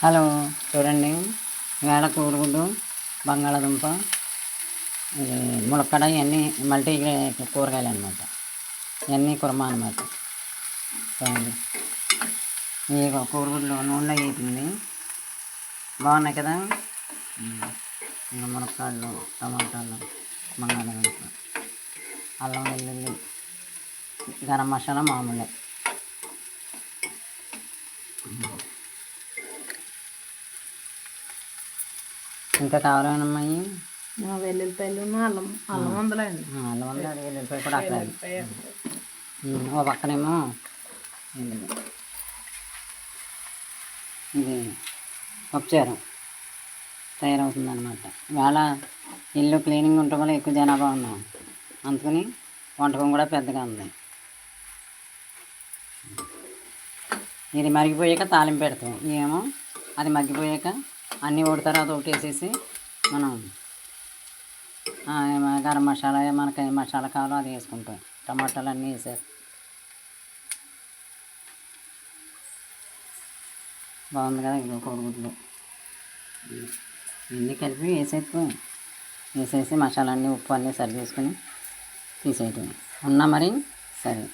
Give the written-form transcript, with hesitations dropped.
Hello, చూడండి. వేళ కోడిగుడ్డు, బంగాళాదుంప, ములక్కడ ఇవన్నీ మల్టీ కూరగాయలు అనమాట. ఇవన్నీ కుర్మా అనమాట. చూడండి, ఈ కోడిగుడ్లు నూనెలో వేసింది బాగున్నాయి కదా. ఇంకా ములక్కాడలు, టమాటాలు, బంగాళాదుంప, అల్లం వెల్లుల్లి, గరం మసాలా మామూలే. ఇంకా కావాలమ్మయ్యి వెల్లుల్లిపాయలు, అల్లం అల్లం ఉందలేండి. అల్లం ఉంది, అది వెల్లుల్లిపాయ కూడా అక్కడ. ఓ పక్కనేమో ఇది పప్పుచారు తయారవుతుంది అనమాట. ఇవాళ ఇల్లు క్లీనింగ్ ఉండటం వల్ల ఎక్కువ జనాభా ఉన్నాం, అందుకని వంటకం కూడా పెద్దగా ఉంది. ఇది మరిగిపోయాక తాలింపు పెడతాం. ఏమో అది మగ్గిపోయాక అన్నీ ఒకటి తర్వాత ఒకటి వేసేసి మనం గరం మసాలా, మనకి ఏ మసాలా కావాలో అది వేసుకుంటాం. టమాటాలు అన్నీ వేసారు. బాగుంది కదా. ఇదిగో కోడిగుడ్లు ఇవన్నీ కలిపి వేసేసి మసాలా అన్నీ, ఉప్పు అన్నీ సరి చేసుకుని తీసేయటం. ఉన్నా మరి సరే.